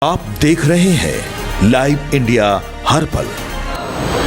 आप देख रहे हैं लाइव इंडिया हर पल।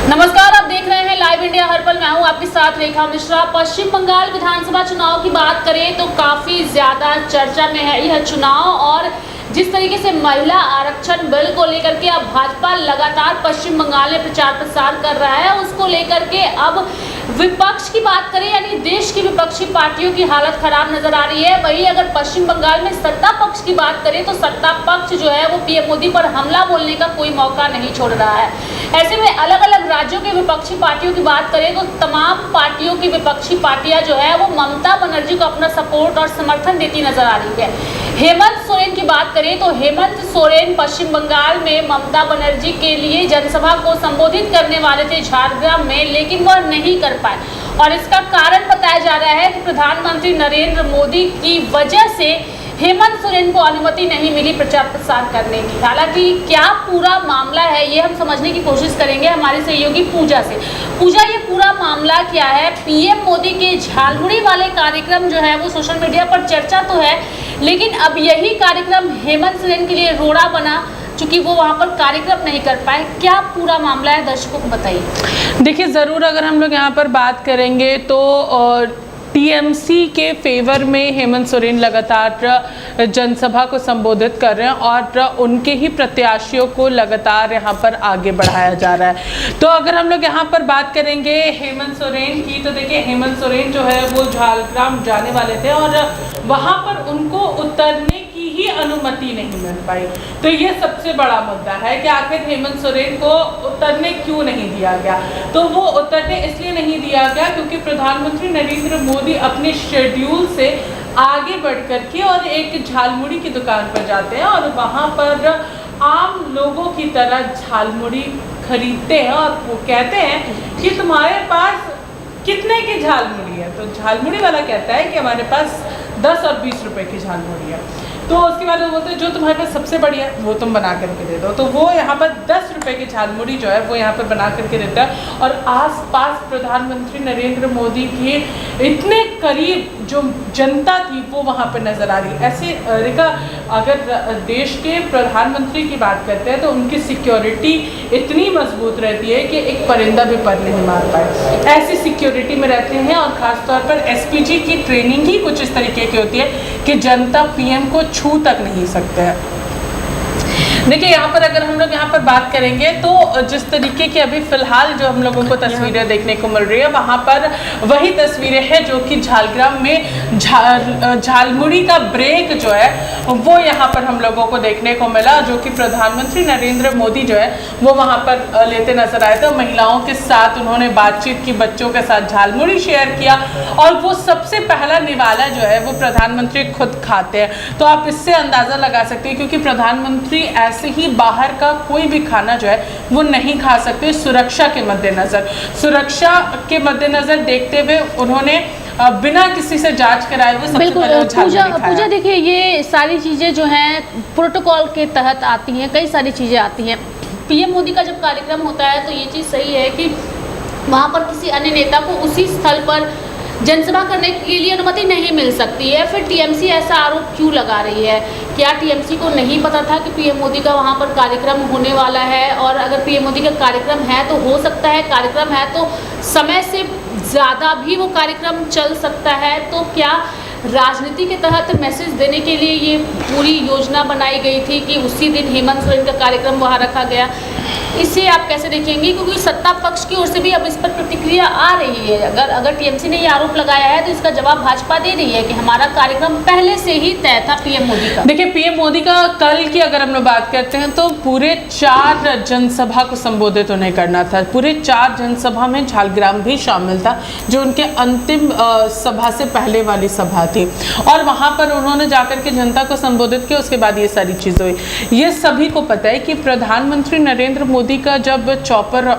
नमस्कार, आप देख रहे हैं लाइव इंडिया हर पल। मैं हूं आपके साथ रेखा मिश्रा। पश्चिम बंगाल विधानसभा चुनाव की बात करें तो काफी ज्यादा चर्चा में है यह चुनाव, और जिस तरीके से महिला आरक्षण बिल को लेकर के अब भाजपा लगातार पश्चिम बंगाल में प्रचार प्रसार कर रहा है, उसको लेकर के अब विपक्ष की बात करें यानी देश की विपक्षी पार्टियों की हालत खराब नजर आ रही है। वहीं अगर पश्चिम बंगाल में सत्ता पक्ष की बात करें तो सत्ता पक्ष जो है वो पीएम मोदी पर हमला बोलने का कोई मौका नहीं छोड़ रहा है। ऐसे में अलग अलग राज्यों के विपक्षी पार्टियों की बात करें तो तमाम पार्टियों की विपक्षी पार्टियां जो है वो ममता बनर्जी को अपना सपोर्ट और समर्थन देती नजर आ रही है। हेमंत सोरेन की बात करें तो हेमंत सोरेन पश्चिम बंगाल में ममता बनर्जी के लिए जनसभा को संबोधित करने वाले थे झारग्राम में, लेकिन वह नहीं कर पाए, और इसका कारण बताया जा रहा है कि प्रधानमंत्री नरेंद्र मोदी की वजह से हेमंत सोरेन को अनुमति नहीं मिली प्रचार प्रसार करने की। हालांकि क्या पूरा मामला है ये हम समझने की कोशिश करेंगे हमारी सहयोगी पूजा से। पूजा, ये पूरा मामला क्या है? पीएम मोदी के झालमुड़ी वाले कार्यक्रम जो है वो सोशल मीडिया पर चर्चा तो है, लेकिन अब यही कार्यक्रम हेमंत सोरेन के लिए रोड़ा बना, चूंकि वो वहाँ पर कार्यक्रम नहीं कर पाए। क्या पूरा मामला है, दर्शकों को बताइए। देखिए, ज़रूर अगर हम लोग यहाँ पर बात करेंगे तो टीएमसी के फेवर में हेमंत सोरेन लगातार जनसभा को संबोधित कर रहे हैं और उनके ही प्रत्याशियों को लगातार यहाँ पर आगे बढ़ाया जा रहा है। तो अगर हम लोग यहाँ पर बात करेंगे हेमंत सोरेन की, तो देखिए हेमंत सोरेन जो है वो झारग्राम जाने वाले थे और वहाँ पर उनको उतरने ही अनुमति नहीं मिल पाई। तो ये सबसे बड़ा मुद्दा है कि आखिर हेमंत सोरेन को उतरने क्यों नहीं दिया गया। तो वो उतरने इसलिए नहीं दिया गया क्योंकि प्रधानमंत्री नरेंद्र मोदी अपने शेड्यूल से आगे बढ़ कर के और एक झालमुड़ी की दुकान पर जाते हैं और वहाँ पर आम लोगों की तरह झालमुड़ी खरीदते हैं और वो कहते हैं कि तुम्हारे पास कितने की झालमुड़ी है। तो झालमुड़ी वाला कहता है कि हमारे पास 10 और 20 रुपए की झालमुड़ी है। तो उसके बाद वो बोलते हैं जो तुम्हारे पास सबसे बढ़िया वो तुम बना करके दे दो। तो वो यहाँ पर 10 रुपए की झालमुड़ी जो है वो यहाँ पर बना करके देता है और आसपास प्रधानमंत्री नरेंद्र मोदी के इतने करीब जो जनता थी वो वहाँ पर नजर आ रही। ऐसे रेखा, अगर देश के प्रधानमंत्री की बात करते हैं तो उनकी सिक्योरिटी इतनी मजबूत रहती है कि एक परिंदा भी पर नहीं मार पाए, ऐसी सिक्योरिटी में रहते हैं। और खासतौर पर एसपीजी की ट्रेनिंग ही कुछ इस तरीके की होती है कि जनता पीएम को छू तक नहीं सकते हैं। देखिए यहाँ पर अगर हम लोग यहाँ पर बात करेंगे तो जिस तरीके की अभी फिलहाल जो हम लोगों को तस्वीरें देखने को मिल रही है वहाँ पर वही तस्वीरें हैं जो कि झारग्राम में झालमुड़ी का ब्रेक जो है वो यहाँ पर हम लोगों को देखने को मिला, जो कि प्रधानमंत्री नरेंद्र मोदी जो है वो वहाँ पर लेते नजर आए थे। महिलाओं के साथ उन्होंने बातचीत की, बच्चों के साथ झालमुड़ी शेयर किया और वो सबसे पहला निवाला जो है वो प्रधानमंत्री खुद खाते हैं। तो आप इससे अंदाज़ा लगा सकते हैं क्योंकि प्रधानमंत्री ऐसे ही बाहर का कोई भी खाना जो है वो नहीं खा सकते। सुरक्षा के मद्देनजर देखते हुए उन्होंने बिना किसी से जांच कराए हुए सबसे पहले पूजा देखिए, ये सारी चीज़ें जो हैं प्रोटोकॉल के तहत आती हैं, कई सारी चीज़ें आती हैं। पीएम मोदी का जब कार्यक्रम होता है तो ये चीज़ सही है कि वहाँ पर किसी अन्य नेता को उसी स्थल पर जनसभा करने के लिए अनुमति नहीं मिल सकती है। फिर टीएमसी ऐसा आरोप क्यों लगा रही है? क्या टीएमसी को नहीं पता था कि पीएम मोदी का वहाँ पर कार्यक्रम होने वाला है? और अगर पीएम मोदी का कार्यक्रम है तो हो सकता है, कार्यक्रम है तो समय से ज़्यादा भी वो कार्यक्रम चल सकता है। तो क्या राजनीति के तहत मैसेज देने के लिए ये पूरी योजना बनाई गई थी कि उसी दिन हेमंत सोरेन का कार्यक्रम वहाँ रखा गया? इसे आप कैसे देखेंगे? क्योंकि सत्ता पक्ष की ओर से भी अब इस पर प्रतिक्रिया आ रही है। अगर टीएमसी ने ये आरोप लगाया है तो इसका जवाब भाजपा दे रही है कि हमारा कार्यक्रम पहले से ही तय था पीएम मोदी का। देखिए, पीएम मोदी का कल की अगर हम लोग बात करते हैं तो पूरे 4 जनसभा को संबोधित उन्हें करना था। पूरे 4 जनसभा में झारग्राम भी शामिल था, जो उनके अंतिम सभा से पहले वाली सभा थी और वहाँ पर उन्होंने जाकर के जनता को संबोधित किया। उसके बाद ये सारी चीज़ें हुई। ये सभी को पता है कि प्रधानमंत्री नरेंद्र मोदी का जब चॉपर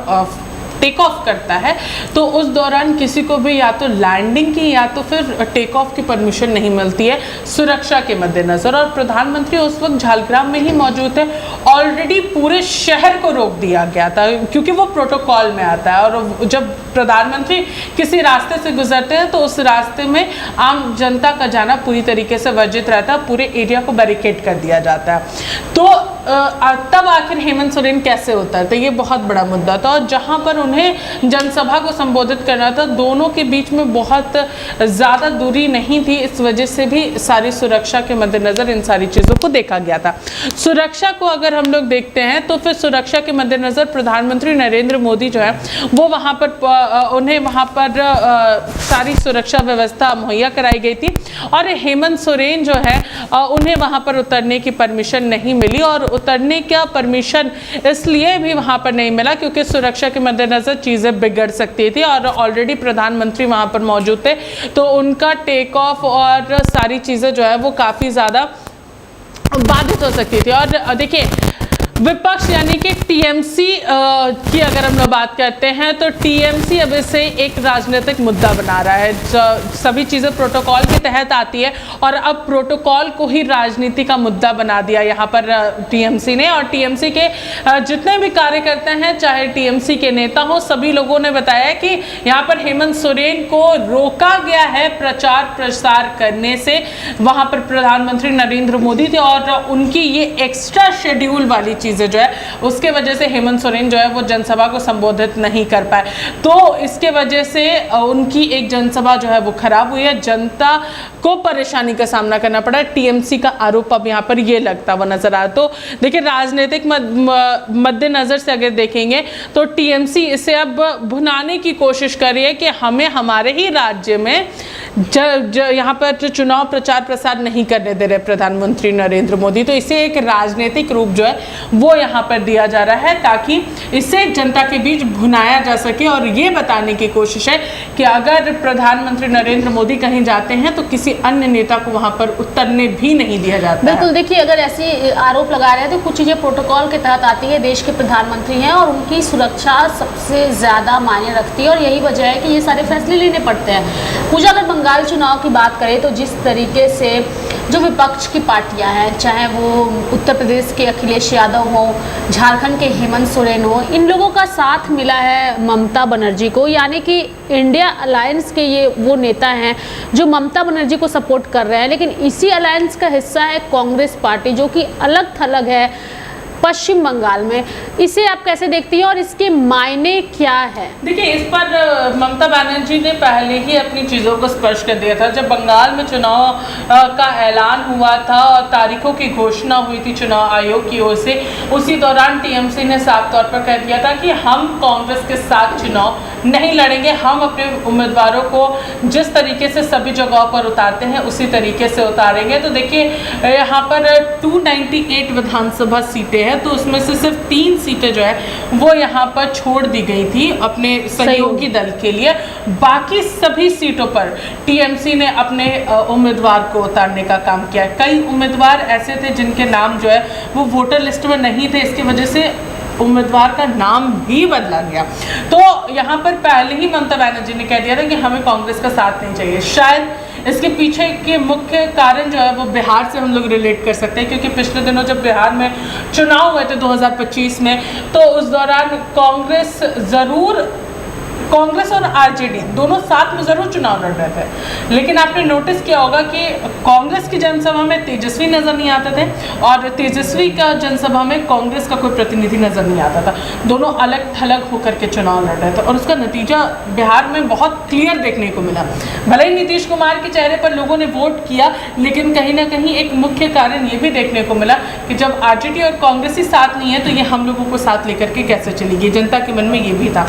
टेक ऑफ करता है तो उस दौरान किसी को भी या तो लैंडिंग की या तो फिर टेक ऑफ की परमिशन नहीं मिलती है सुरक्षा के मद्देनज़र। और प्रधानमंत्री उस वक्त झारग्राम में ही मौजूद थे। ऑलरेडी पूरे शहर को रोक दिया गया था क्योंकि वो प्रोटोकॉल में आता है और जब प्रधानमंत्री किसी रास्ते से गुजरते हैं तो उस रास्ते में आम जनता का जाना पूरी तरीके से वर्जित रहता है, पूरे एरिया को बैरिकेड कर दिया जाता है। तो तब आखिर हेमंत सोरेन कैसे उतरते, ये बहुत बड़ा मुद्दा था। और जहां पर उन्हें जनसभा को संबोधित करना था, दोनों के बीच में बहुत ज़्यादा दूरी नहीं थी, इस वजह से भी सारी सुरक्षा के मद्देनज़र इन सारी चीज़ों को देखा गया था। सुरक्षा को अगर हम लोग देखते हैं तो फिर सुरक्षा के मद्देनज़र प्रधानमंत्री नरेंद्र मोदी जो है वो वहाँ पर उन्हें वहाँ पर सारी सुरक्षा व्यवस्था मुहैया कराई गई थी, और हेमंत सोरेन जो है उन्हें वहाँ पर उतरने की परमिशन नहीं मिली। और उतरने का परमिशन इसलिए भी वहाँ पर नहीं मिला क्योंकि सुरक्षा के मद्देनज़र चीज़ें बिगड़ सकती थी, और ऑलरेडी प्रधानमंत्री वहाँ पर मौजूद थे, तो उनका टेक ऑफ और सारी चीज़ें जो है वो काफ़ी ज़्यादा बाधित हो सकती थी। और देखिए, विपक्ष यानी कि टीएमसी की अगर हम लोग बात करते हैं तो टीएमसी अब इसे एक राजनीतिक मुद्दा बना रहा है। सभी चीज़ें प्रोटोकॉल के तहत आती है, और अब प्रोटोकॉल को ही राजनीति का मुद्दा बना दिया यहाँ पर टीएमसी ने। और टीएमसी के जितने भी कार्यकर्ता हैं, चाहे टीएमसी के नेता हो, सभी लोगों ने बताया कि यहाँ पर हेमंत सोरेन को रोका गया है प्रचार प्रसार करने से। वहाँ पर प्रधानमंत्री नरेंद्र मोदी थे, और उनकी ये एक्स्ट्रा शेड्यूल वाली चीज़ें जो है उसके वजह से हेमंत सोरेन जो है वो जनसभा को संबोधित नहीं कर पाए। तो इसके वजह से उनकी एक जनसभा जो है वो खराब हुई है, जनता को परेशानी का सामना करना पड़ा। टीएमसी का आरोप अब यहाँ पर ये लगता हुआ नजर आ। तो देखिए, राजनीतिक मद्देनजर से अगर देखेंगे तो टीएमसी इसे अब भुनाने की कोशिश कर रही है कि हमें हमारे ही राज्य में यहाँ पर जो चुनाव प्रचार प्रसार नहीं करने दे रहे प्रधानमंत्री नरेंद्र मोदी। तो इसे एक राजनीतिक रूप जो है वो यहाँ पर दिया जा रहा है, ताकि इसे जनता के बीच भुनाया जा सके, और ये बताने की कोशिश है कि अगर प्रधानमंत्री नरेंद्र मोदी कहीं जाते हैं तो किसी अन्य नेता को वहाँ पर उतरने भी नहीं दिया जाता। बिल्कुल, देखिए, अगर ऐसे आरोप लगा रहे हैं तो कुछ चीज़ें प्रोटोकॉल के तहत आती है। देश के प्रधानमंत्री हैं और उनकी सुरक्षा सबसे ज़्यादा मायने रखती है, और यही वजह है कि ये सारे फैसले लेने पड़ते हैं। पूजा, अगर बंगाल चुनाव की बात करें तो जिस तरीके से जो विपक्ष की पार्टियां हैं, चाहे वो उत्तर प्रदेश के अखिलेश यादव हो, झारखंड के हेमंत सोरेन हो, इन लोगों का साथ मिला है ममता बनर्जी को। यानी कि इंडिया अलायंस के ये वो नेता हैं जो ममता बनर्जी को सपोर्ट कर रहे हैं, लेकिन इसी अलायंस का हिस्सा है कांग्रेस पार्टी, जो कि अलग थलग है पश्चिम बंगाल में। इसे आप कैसे देखती हैं और इसके मायने क्या है? देखिए, इस पर ममता बनर्जी ने पहले ही अपनी चीज़ों को स्पष्ट कर दिया था। जब बंगाल में चुनाव का ऐलान हुआ था और तारीखों की घोषणा हुई थी चुनाव आयोग की ओर से, उसी दौरान टीएमसी ने साफ तौर पर कह दिया था कि हम कांग्रेस के साथ चुनाव नहीं लड़ेंगे। हम अपने उम्मीदवारों को जिस तरीके से सभी जगहों पर उतारते हैं उसी तरीके से उतारेंगे। तो देखिए, यहाँ पर 298 विधानसभा सीटें हैं, तो उसमें से सिर्फ 3 सीटें जो है वो यहाँ पर छोड़ दी गई थी अपने सहयोगी दल के लिए। बाकी सभी सीटों पर टीएमसी ने अपने उम्मीदवार को उतारने का काम किया। कई उम्मीदवार ऐसे थे जिनके नाम जो है वो वोटर लिस्ट में नहीं थे, इसकी वजह से उम्मीदवार का नाम भी बदला गया। तो यहाँ पर पहले ही ममता बनर्जी ने कह दिया था कि हमें कांग्रेस का साथ नहीं चाहिए। शायद इसके पीछे के मुख्य कारण जो है वो बिहार से हम लोग रिलेट कर सकते हैं, क्योंकि पिछले दिनों जब बिहार में चुनाव हुए थे 2025 में, तो उस दौरान कांग्रेस और आरजेडी दोनों साथ में जरूर चुनाव लड़ रहे थे, लेकिन आपने नोटिस किया होगा कि कांग्रेस की जनसभा में तेजस्वी नजर नहीं आते थे, और तेजस्वी का जनसभा में कांग्रेस का कोई प्रतिनिधि नजर नहीं आता था। दोनों अलग थलग होकर के चुनाव लड़ रहे थे, और उसका नतीजा बिहार में बहुत क्लियर देखने को मिला। भले ही नीतीश कुमार के चेहरे पर लोगों ने वोट किया, लेकिन कहीं ना कहीं एक मुख्य कारण ये भी देखने को मिला कि जब आरजेडी और कांग्रेस ही साथ नहीं है तो ये हम लोगों को साथ लेकर के कैसे चलेगी। जनता के मन में ये भी था।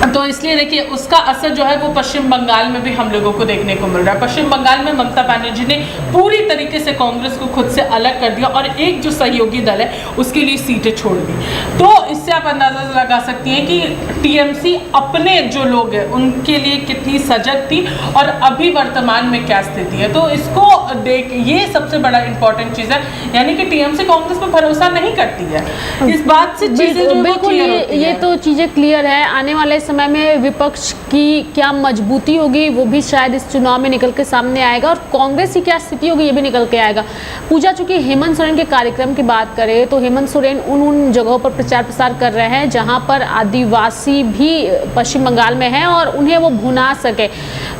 तो इसलिए देखिए, उसका असर जो है वो पश्चिम बंगाल में भी हम लोगों को देखने को मिल रहा है। पश्चिम बंगाल में ममता बनर्जी ने पूरी तरीके से कांग्रेस को खुद से अलग कर दिया, और एक जो सहयोगी दल है उसके लिए सीटें छोड़ दी। तो इससे आप अंदाजा लगा सकती हैं कि टीएमसी अपने जो लोग हैं उनके लिए कितनी सजग थी और अभी वर्तमान में क्या स्थिति है। तो इसको देख, ये सबसे बड़ा इंपॉर्टेंट चीज़ है, यानी कि टीएमसी कांग्रेस पर भरोसा नहीं करती है। इस बात से चीज़ें जो बिल्कुल ये तो चीज़ें क्लियर है। आने वाले समय में विपक्ष की क्या मजबूती होगी वो भी शायद इस चुनाव में निकल के सामने आएगा, और कांग्रेस की क्या स्थिति होगी ये भी निकल के आएगा। पूजा, चूंकि हेमंत सोरेन के कार्यक्रम की बात करें तो हेमंत सोरेन उन जगहों पर प्रचार प्रसार कर रहे हैं जहां पर आदिवासी भी पश्चिम बंगाल में हैं और उन्हें वो भुना सके।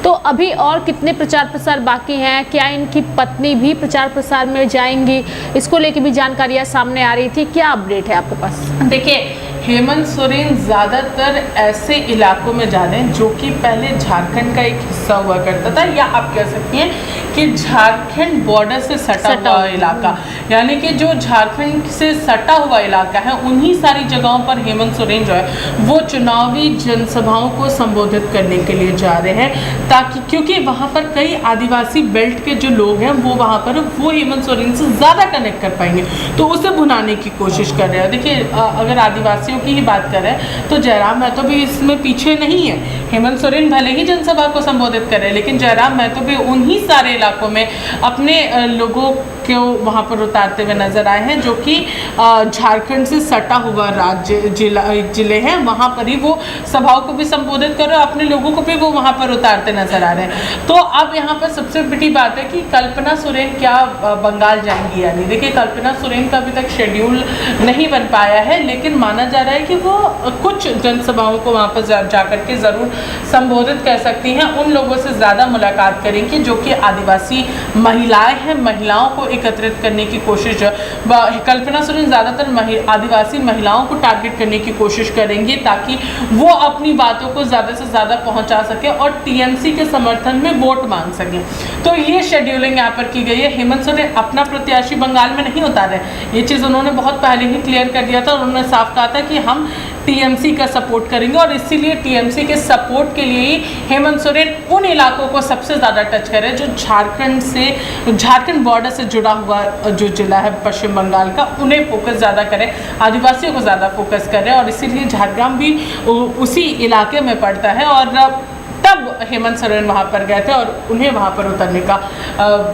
तो अभी और कितने प्रचार प्रसार बाकी हैं? क्या इनकी पत्नी भी प्रचार प्रसार में जाएंगी? इसको लेकर भी जानकारियां सामने आ रही थी, क्या अपडेट है आपके पास? देखिए, हेमंत सोरेन ज़्यादातर ऐसे इलाकों में जा रहे हैं जो कि पहले झारखंड का एक हिस्सा हुआ करता था, या आप कह सकती हैं कि झारखंड बॉर्डर से सटा हुआ इलाका, यानी कि जो झारखंड से सटा हुआ इलाका है उन्हीं सारी जगहों पर हेमंत सोरेन जो है वो चुनावी जनसभाओं को संबोधित करने के लिए जा रहे हैं, ताकि क्योंकि वहाँ पर कई आदिवासी बेल्ट के जो लोग हैं वो वहाँ पर वो हेमंत सोरेन से ज़्यादा कनेक्ट कर पाएंगे, तो उसे भुनाने की कोशिश कर रहे हैं। देखिए, अगर आदिवासियों की ही बात करें तो जयराम महतो भी इसमें पीछे नहीं है। हेमंत सोरेन भले ही जनसभा को संबोधित कर रहे हैं, लेकिन जयराम महतो भी उन्हीं सारे इलाकों में अपने लोगों को वहाँ पर उतारते हुए नजर आए हैं जो कि झारखंड से सटा हुआ राज्य जिले हैं, वहाँ पर ही वो सभाओं को भी संबोधित कर रहे हैं, अपने लोगों को भी वो वहाँ पर उतारते नजर आ रहे हैं। तो अब यहाँ पर सबसे बड़ी बात है कि कल्पना सोरेन क्या बंगाल जाएंगी या नहीं। देखिए, कल्पना सोरेन का अभी तक शेड्यूल नहीं बन पाया है, लेकिन माना जा रहा है कि वो कुछ जनसभाओं को वहाँ पर जाकर के ज़रूर संबोधित कर सकती हैं। उन लोगों से ज़्यादा मुलाकात करेंगी जो कि आदिवासी महिलाएं हैं, महिलाओं को एकत्रित करने की कोशिश। कल्पना सोरेन ज़्यादातर आदिवासी महिलाओं को टारगेट करने की कोशिश करेंगी ताकि वो अपनी बातों को ज़्यादा से ज़्यादा पहुँचा सके और टीएमसी के समर्थन में वोट मांग सकें। तो ये शेड्यूलिंग यहाँ पर की गई है। हेमंत सोरेन अपना प्रत्याशी बंगाल में नहीं उतारे, ये चीज़ उन्होंने बहुत पहले ही क्लियर कर दिया था। उन्होंने साफ कहा था कि हम टीएमसी का सपोर्ट करेंगे और इसीलिए टीएमसी के सपोर्ट के लिए ही हेमंत सोरेन उन इलाकों को सबसे ज़्यादा टच करे जो झारखंड बॉर्डर से जुड़ा हुआ जो जिला है पश्चिम बंगाल का, उन्हें फोकस ज़्यादा करें, आदिवासियों को ज़्यादा फोकस करें, और इसीलिए झारग्राम भी उसी इलाके में पड़ता है। और तब हेमंत सोरेन वहाँ पर गए थे और उन्हें वहाँ पर उतरने का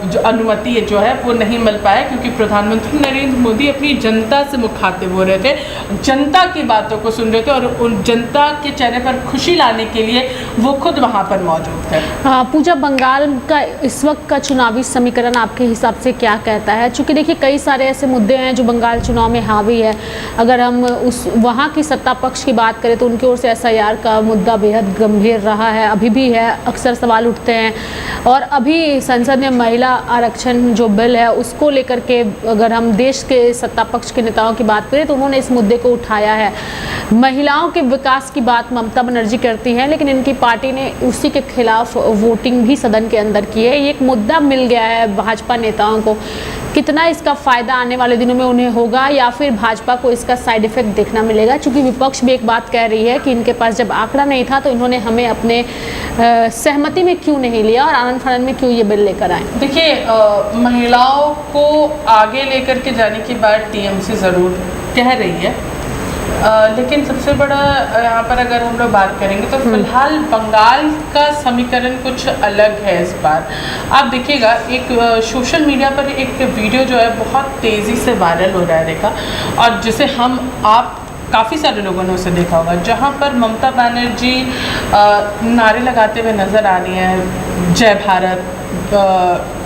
जो अनुमति जो है वो नहीं मिल पाया, क्योंकि प्रधानमंत्री नरेंद्र मोदी अपनी जनता से मुखातिब हो रहे थे, जनता की बातों को सुन रहे थे और उन जनता के चेहरे पर खुशी लाने के लिए वो खुद वहाँ पर मौजूद थे। हाँ पूजा, बंगाल का इस वक्त का चुनावी समीकरण आपके हिसाब से क्या कहता है? चूँकि देखिए कई सारे ऐसे मुद्दे हैं जो बंगाल चुनाव में हावी है। अगर हम उस वहाँ की सत्ता पक्ष की बात करें तो उनकी ओर से SIR का मुद्दा बेहद गंभीर रहा है, अभी भी है, अक्सर सवाल उठते हैं। और अभी संसद में महिला आरक्षण जो बिल है उसको लेकर के अगर हम देश के सत्ता पक्ष के नेताओं की बात करें तो उन्होंने इस मुद्दे को उठाया है। महिलाओं के विकास की बात ममता बनर्जी करती हैं, लेकिन इनकी पार्टी ने उसी के खिलाफ वोटिंग भी सदन के अंदर की है। ये एक मुद्दा मिल गया है भाजपा नेताओं को। कितना इसका फ़ायदा आने वाले दिनों में उन्हें होगा या फिर भाजपा को इसका साइड इफेक्ट देखना मिलेगा? क्योंकि विपक्ष भी एक बात कह रही है कि इनके पास जब आंकड़ा नहीं था तो इन्होंने हमें अपने सहमति में क्यों नहीं लिया और आनंद फानंद में क्यों ये बिल लेकर आए। देखिए, महिलाओं को आगे लेकर के जाने की बात टीएमसी ज़रूर कह रही है, लेकिन सबसे बड़ा यहाँ पर अगर हम लोग बात करेंगे तो फिलहाल बंगाल का समीकरण कुछ अलग है इस बार। आप देखिएगा, एक सोशल मीडिया पर एक वीडियो जो है बहुत तेज़ी से वायरल हो रहा है देखा, और जिसे आप काफ़ी सारे लोगों ने उसे देखा होगा, जहाँ पर ममता बनर्जी नारे लगाते हुए नज़र आ रही हैं, जय भारत,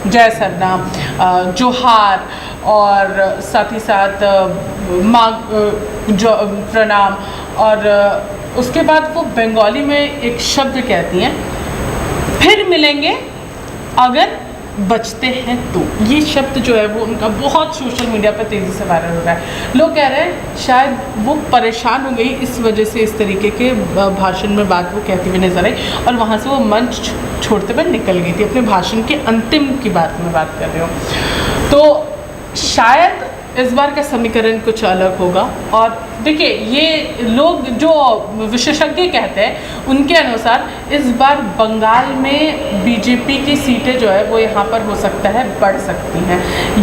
जय सरना, जोहार, और साथ ही साथ माँ जो प्रणाम, और उसके बाद वो बंगाली में एक शब्द कहती हैं, फिर मिलेंगे अगर बचते हैं तो। ये शब्द जो है वो उनका बहुत सोशल मीडिया पर तेज़ी से वायरल हो रहा है। लोग कह रहे हैं शायद वो परेशान हो गई इस वजह से इस तरीके के भाषण में बात वो कहती हुई नजर आई और वहाँ से वो मंच छोड़ते हुए निकल गई थी। अपने भाषण के अंतिम की बात में बात कर रहे हो, तो शायद इस बार का समीकरण कुछ अलग होगा। और देखिए, ये लोग जो विशेषज्ञ कहते हैं उनके अनुसार इस बार बंगाल में बीजेपी की सीटें जो है वो यहाँ पर हो सकता है बढ़ सकती हैं।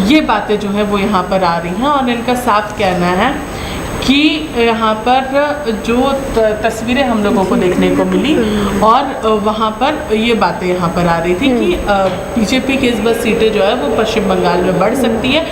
ये बातें जो है वो यहाँ पर आ रही हैं और इनका साफ कहना है कि यहाँ पर जो तस्वीरें हम लोगों को देखने को मिली और वहाँ पर ये बातें यहाँ पर आ रही थी कि बीजेपी की इस बार सीटें जो है वो पश्चिम बंगाल में बढ़ सकती है।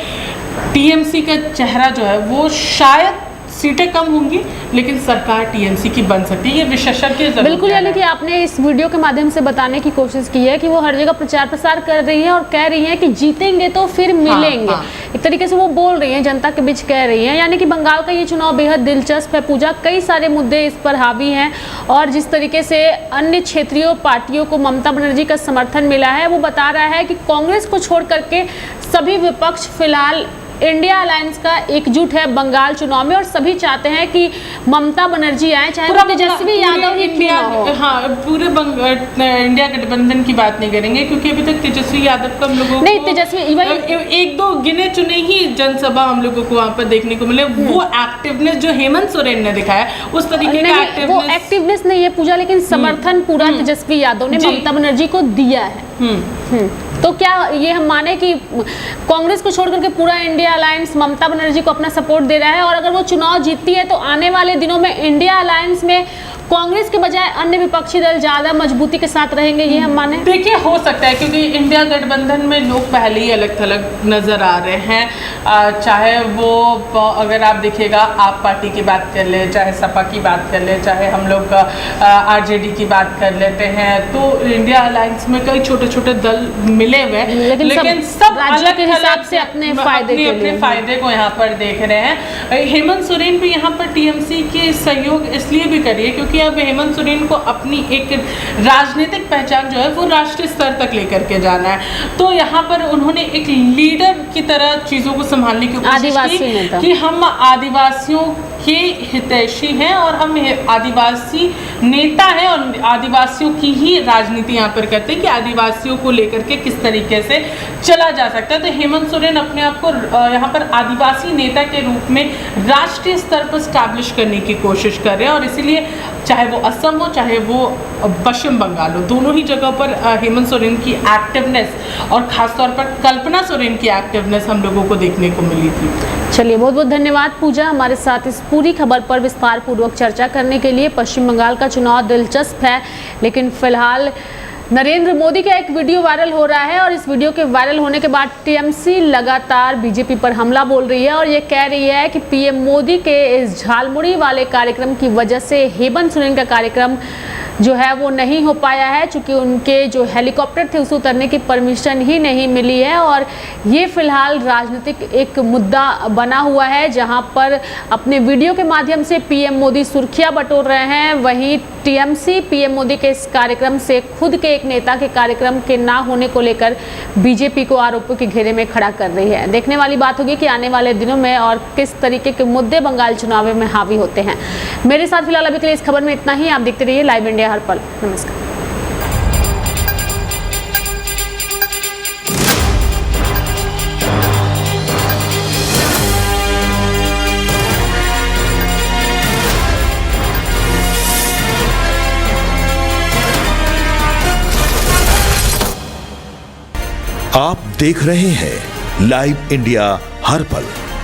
टीएमसी का चेहरा जो है वो शायद सीटें कम होंगी लेकिन सरकार टीएमसी की बन सकती है, ये विशेषज्ञ जरूर बिल्कुल। कह रहे यानी कि हैं। आपने इस वीडियो के माध्यम से बताने की कोशिश की है कि वो हर जगह प्रचार प्रसार कर रही हैं और कह रही हैं कि जीतेंगे तो फिर मिलेंगे। हाँ। एक तरीके से वो बोल रही हैं, जनता के बीच कह रही हैं। यानी कि बंगाल का ये चुनाव बेहद दिलचस्प है पूजा, कई सारे मुद्दे इस पर हावी हैं और जिस तरीके से अन्य क्षेत्रीय पार्टियों को ममता बनर्जी का समर्थन मिला है, वो बता रहा है कि कांग्रेस को छोड़ करके सभी विपक्ष फिलहाल इंडिया अलायंस का एकजुट है बंगाल चुनाव में और सभी चाहते हैं कि ममता बनर्जी आए, चाहे वो तेजस्वी यादव ही क्यों ना हो। हाँ, पूरे इंडिया गठबंधन की बात नहीं करेंगे क्योंकि अभी तक तेजस्वी यादव का हम लोगों नहीं, को तेजस्वी एक दो गिने चुने ही जनसभा हम लोगों को वहाँ पर देखने को मिले। वो एक्टिवनेस जो हेमंत सोरेन ने दिखाया उस तरीके का वो एक्टिवनेस नहीं है पूजा, लेकिन समर्थन पूरा तेजस्वी यादव ने ममता बनर्जी को दिया है। तो क्या ये हम माने कि कांग्रेस को छोड़ करके पूरा इंडिया अलायंस ममता बनर्जी को अपना सपोर्ट दे रहा है और अगर वो चुनाव जीतती है तो आने वाले दिनों में इंडिया अलायंस में कांग्रेस के बजाय अन्य विपक्षी दल ज्यादा मजबूती के साथ रहेंगे, ये हम माने? देखिए, हो सकता है क्योंकि इंडिया गठबंधन में लोग पहले ही अलग थलग नजर आ रहे हैं। चाहे वो अगर आप देखिएगा आप पार्टी की बात कर ले, चाहे सपा की बात कर ले, चाहे हम लोग आरजेडी की बात कर लेते हैं, तो इंडिया अलायंस में कई छोटे छोटे दल मिले हुए लेकिन सब अलग के हिसाब से अपने फायदे को यहाँ पर देख रहे हैं। हेमंत सोरेन भी यहाँ पर टीएमसी के सहयोग इसलिए भी करिए क्योंकि अब हेमंत सोरेन को अपनी एक राजनीतिक पहचान जो है वो राष्ट्रीय स्तर तक लेकर के जाना है। तो यहाँ पर उन्होंने एक लीडर की तरह चीज़ों को संभालने की कोशिश की कि हम आदिवासियों के हितैषी हैं और हम आदिवासी नेता हैं और आदिवासियों की ही राजनीति यहाँ पर करते हैं कि आदिवासियों को लेकर के किस तरीके से चला जा सकता है। तो हेमंत सोरेन अपने आप को यहाँ पर आदिवासी नेता के रूप में राष्ट्रीय स्तर पर स्टैब्लिश करने की कोशिश कर रहे हैं और इसीलिए चाहे वो असम हो चाहे वो पश्चिम बंगाल हो, दोनों ही जगह पर हेमंत सोरेन की एक्टिवनेस और खासतौर पर कल्पना सोरेन की एक्टिवनेस हम लोगों को देखने को मिली थी। चलिए, बहुत बहुत धन्यवाद पूजा हमारे साथ इस पूरी खबर पर विस्तार पूर्वक चर्चा करने के लिए। पश्चिम बंगाल का चुनाव दिलचस्प है लेकिन फिलहाल नरेंद्र मोदी का एक वीडियो वायरल हो रहा है और इस वीडियो के वायरल होने के बाद टीएमसी लगातार बीजेपी पर हमला बोल रही है और ये कह रही है कि पीएम मोदी के इस झालमुड़ी वाले कार्यक्रम की वजह से हेमंत सोरेन का कार्यक्रम जो है वो नहीं हो पाया है, चूँकि उनके जो हेलीकॉप्टर थे उसे उतरने की परमिशन ही नहीं मिली है और ये फिलहाल राजनीतिक एक मुद्दा बना हुआ है जहां पर अपने वीडियो के माध्यम से पीएम मोदी सुर्खियां बटोर रहे हैं। वहीं टीएमसी पीएम मोदी के इस कार्यक्रम से खुद के एक नेता के कार्यक्रम के ना होने को लेकर बीजेपी को आरोपों के घेरे में खड़ा कर रही है। देखने वाली बात होगी कि आने वाले दिनों में और किस तरीके के मुद्दे बंगाल चुनाव में हावी होते हैं। मेरे साथ फिलहाल अभी के लिए इस खबर में इतना ही। आप देखते रहिए लाइव इंडिया हर पल। नमस्कार। आप देख रहे हैं लाइव इंडिया हर पल।